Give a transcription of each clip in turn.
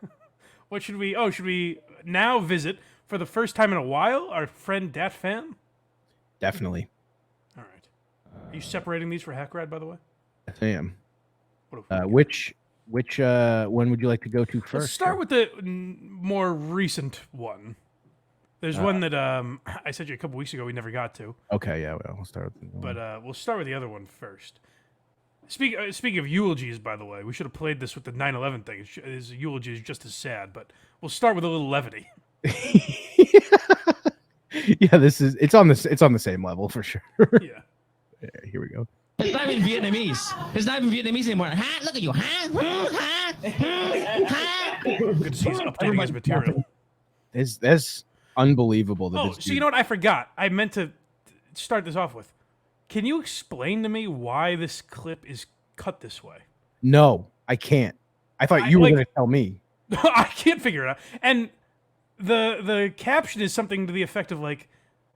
right. What should we... Oh, should we now visit, for the first time in a while, our friend Dat Phan? Definitely. All right. Are you separating these for Hackrad, by the way? Yes, I am. What have we got? Which one would you like to go to first? Let's start with the more recent one. There's one that I sent you a couple weeks ago we never got to. Okay, yeah, well, we'll start with the But we'll start with the other one first. Speaking of eulogies, by the way, we should have played this with the 9/11 thing. His eulogy is just as sad, but we'll start with a little levity. Yeah, it's on the same level for sure. Yeah. Here we go. It's not even Vietnamese. It's not even Vietnamese anymore. Huh? Look at you. Huh? Good to see he's updating his material. That's unbelievable. That So you know what? I forgot. I meant to start this off with. Can you explain to me why this clip is cut this way? No, I can't. I thought you were going to tell me. I can't figure it out. And the caption is something to the effect of like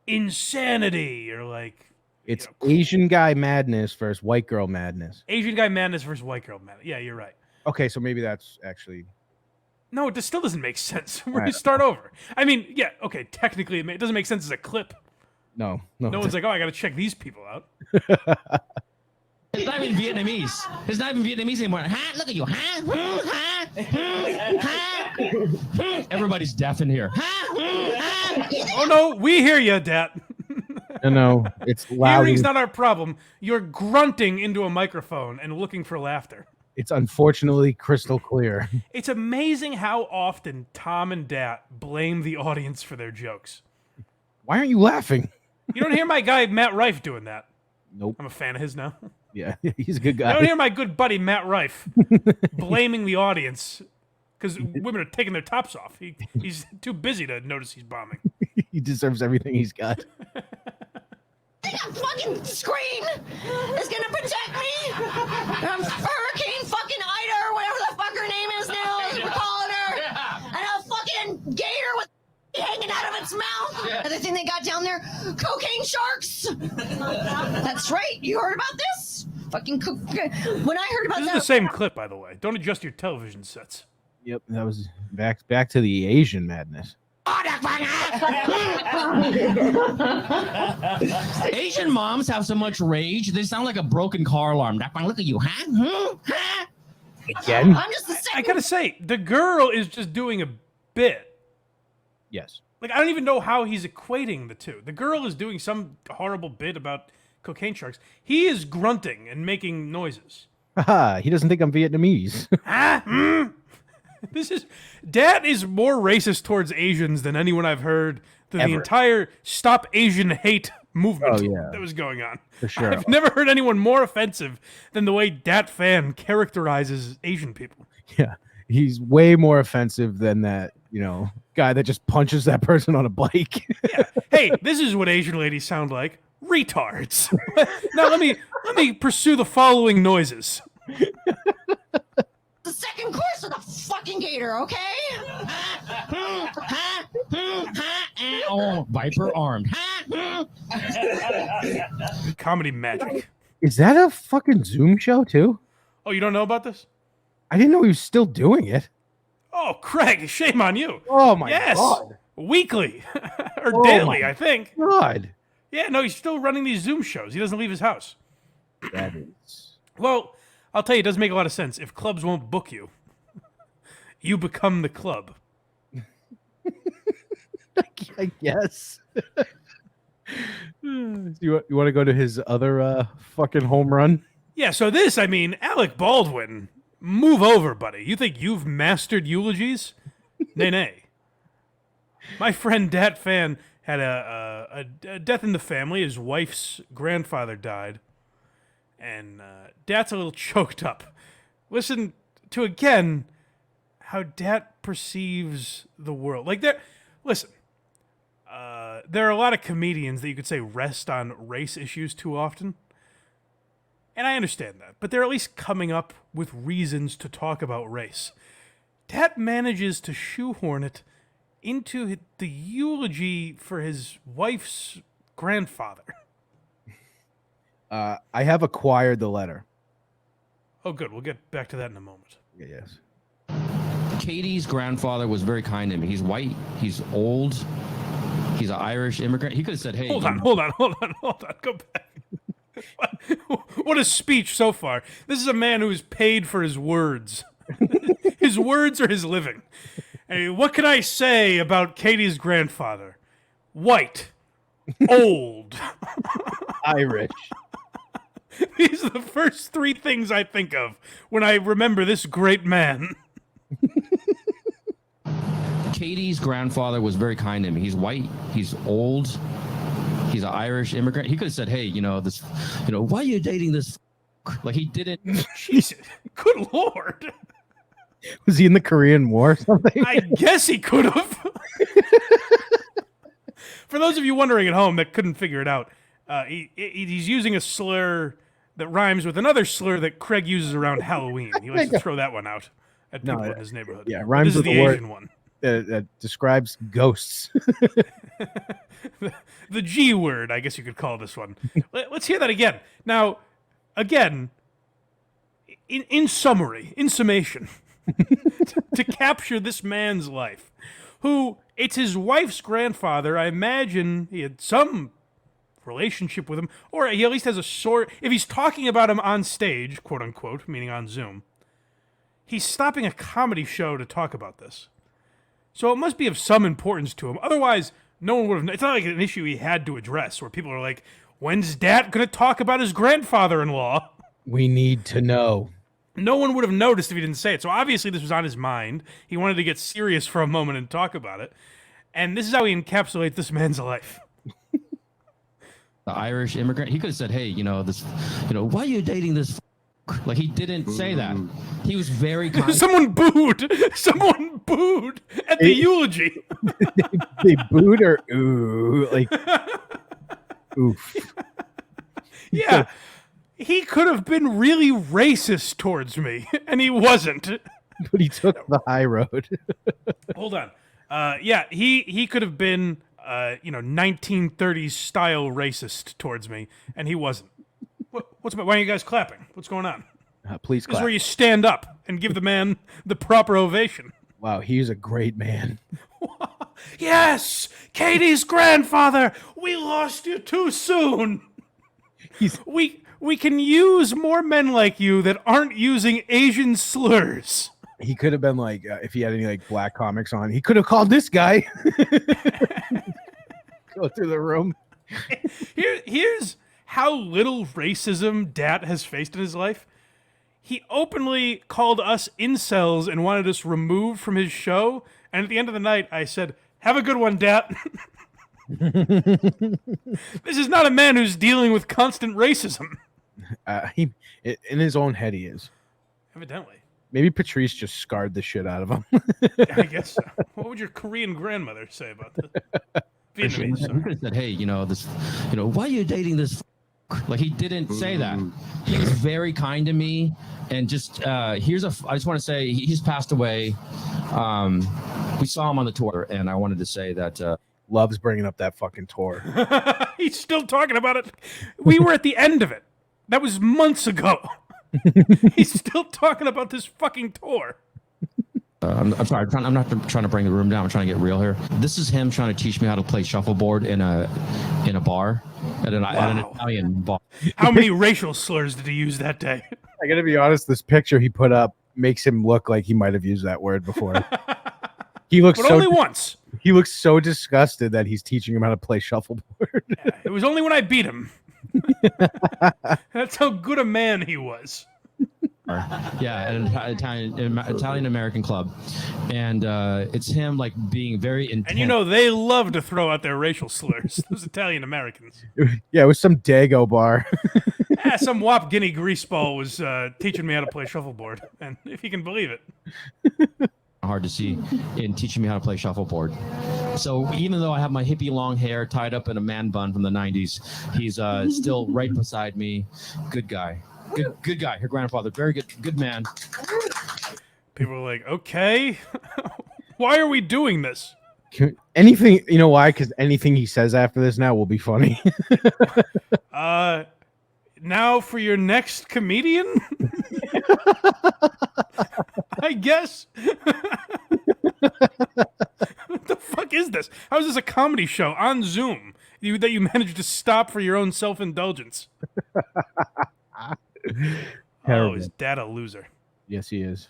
insanity or like it's Asian guy madness versus white girl madness. Asian guy madness versus white girl madness. Yeah, you're right. Okay, so maybe that's actually... No, it still doesn't make sense. We're going to start over. I mean, yeah, okay, technically it doesn't make sense as a clip. No. No one's like, oh, I got to check these people out. It's not even Vietnamese. It's not even Vietnamese anymore. Huh? Look at you. Huh? Everybody's deaf in here. Oh, no, we hear you, Dat. No, it's loud. Hearing's not our problem. You're grunting into a microphone and looking for laughter. It's unfortunately crystal clear. It's amazing how often Tom and Dat blame the audience for their jokes. Why aren't you laughing? You don't hear my guy Matt Rife doing that. Nope. I'm a fan of his now. Yeah, he's a good guy. I don't hear my good buddy Matt Rife blaming the audience because women are taking their tops off. He's too busy to notice he's bombing. He deserves everything he's got. That fucking screen is gonna protect me from Hurricane fucking Ida or whatever the fuck her name is now, as we're calling her, and a fucking gator with hanging out of its mouth. Other thing they got down there, cocaine sharks. That's right. You heard about this? Fucking when I heard about This that. is the same clip, by the way. Don't adjust your television sets. Yep, that was back to the Asian madness. Asian moms have so much rage, they sound like a broken car alarm. Look at you. Huh? Again? I'm just the same. I gotta say, the girl is just doing a bit. Yes. Like, I don't even know how he's equating the two. The girl is doing some horrible bit about cocaine sharks. He is grunting and making noises. Haha, he doesn't think I'm Vietnamese. Dad is more racist towards Asians than anyone I've heard through the Ever. entire Stop Asian Hate movement that was going on. For sure. I've never heard anyone more offensive than the way Dat Phan characterizes Asian people. Yeah, he's way more offensive than that, guy that just punches that person on a bike. Yeah. Hey, this is what Asian ladies sound like. Retards. Now let me pursue the following noises. The second course of the fucking gator, okay? Oh, Viper armed. Comedy magic. Is that a fucking Zoom show too? Oh, you don't know about this? I didn't know he was still doing it. Oh, Craig, shame on you. Oh my yes. god. Weekly. Or daily, I think. God. Yeah, no, he's still running these Zoom shows. He doesn't leave his house. That is. Well, I'll tell you, it does make a lot of sense. If clubs won't book you, you become the club. I guess. You want to go to his other fucking home run? Yeah, so this, I mean, Alec Baldwin, move over, buddy. You think you've mastered eulogies? Nay. My friend Dat Phan had a death in the family. His wife's grandfather died. And Dat's a little choked up. Listen to, again, how Dat perceives the world. Like, there are a lot of comedians that you could say rest on race issues too often. And I understand that. But they're at least coming up with reasons to talk about race. Dat manages to shoehorn it into the eulogy for his wife's grandfather. I have acquired the letter. Oh, good. We'll get back to that in a moment. Yes. Katie's grandfather was very kind to me. He's white. He's old. He's an Irish immigrant. He could have said, "Hey, Hold on. Go back. What a speech so far. This is a man who's paid for his words. His words are his living. Hey, what can I say about Katie's grandfather? White. Old. Irish. These are the first three things I think of when I remember this great man. Katie's grandfather was very kind to me. He's white. He's old. He's an Irish immigrant. He could have said, "Hey, why are you dating this?" Like he didn't. Jesus. Good Lord. Was he in the Korean War or something? I guess he could have. For those of you wondering at home that couldn't figure it out, he's using a slur that rhymes with another slur that Craig uses around Halloween. He likes to throw that one out at people in his neighborhood. Yeah, But rhymes this is with the the word Asian one. that describes ghosts. The G word, I guess you could call this one. Let's hear that again. Now, again, in summary, in summation, to capture this man's life, who, it's his wife's grandfather. I imagine he had some relationship with him, or he at least has a sort. If he's talking about him on stage, quote unquote, meaning on Zoom, he's stopping a comedy show to talk about this. So it must be of some importance to him. Otherwise, no one would have. It's not like an issue he had to address, where people are like, "When's Dad going to talk about his grandfather-in-law?" We need to know. No one would have noticed if he didn't say it. So obviously this was on his mind. He wanted to get serious for a moment and talk about it. And this is how he encapsulates this man's life. The Irish immigrant. He could have said, "Hey, why are you dating this?" Like he didn't say that. He was very kind. Someone booed. Someone booed at the eulogy. They booed or ooh, like oof. Yeah. He could have been really racist towards me, and he wasn't. But he took the high road. Hold on. Yeah, he could have been 1930s style racist towards me, and he wasn't. Why are you guys clapping? What's going on? Please This clap. is where you stand up and give the man the proper ovation. Wow, he's a great man. Yes, Katie's grandfather. We lost you too soon. We can use more men like you that aren't using Asian slurs. He could have been like, if he had any like black comics on, he could have called this guy. Go through the room. Here's how little racism Dat has faced in his life. He openly called us incels and wanted us removed from his show. And at the end of the night, I said, "Have a good one, Dat." This is not a man who's dealing with constant racism. In his own head, he is. Evidently. Maybe Patrice just scarred the shit out of him. I guess so. What would your Korean grandmother say about this? Vietnamese, He sorry. could have said, "Hey, why are you dating this?" Like he didn't say that. He was very kind to me, and just I just want to say he's passed away. We saw him on the tour, and I wanted to say that Loves bringing up that fucking tour. He's still talking about it. We were at the end of it. That was months ago. He's still talking about this fucking tour. I'm sorry. I'm not trying to bring the room down. I'm trying to get real here. This is him trying to teach me how to play shuffleboard in a bar at an Italian bar. How many racial slurs did he use that day? I gotta be honest, this picture he put up makes him look like he might have used that word before. He looks But only once. He looks so disgusted that he's teaching him how to play shuffleboard. Yeah, it was only when I beat him. That's how good a man he was. Yeah, at an Italian American club, and it's him like being very intense. And they love to throw out their racial slurs. Those Italian Americans. Yeah, it was some Dago bar. Some wop guinea greaseball was teaching me how to play shuffleboard, and if you can believe it. Hard to see in teaching me how to play shuffleboard. So even though I have my hippie long hair tied up in a man bun from the 90s, he's still right beside me. Good guy. Good guy. Her grandfather. Very good man. People are like, okay, why are we doing this? Anything, you know why? Because anything he says after this now will be funny. Now for your next comedian? I guess. What the fuck is this? How is this a comedy show on Zoom that you managed to stop for your own self-indulgence? Oh, Terrible. is Dad a loser? Yes, he is.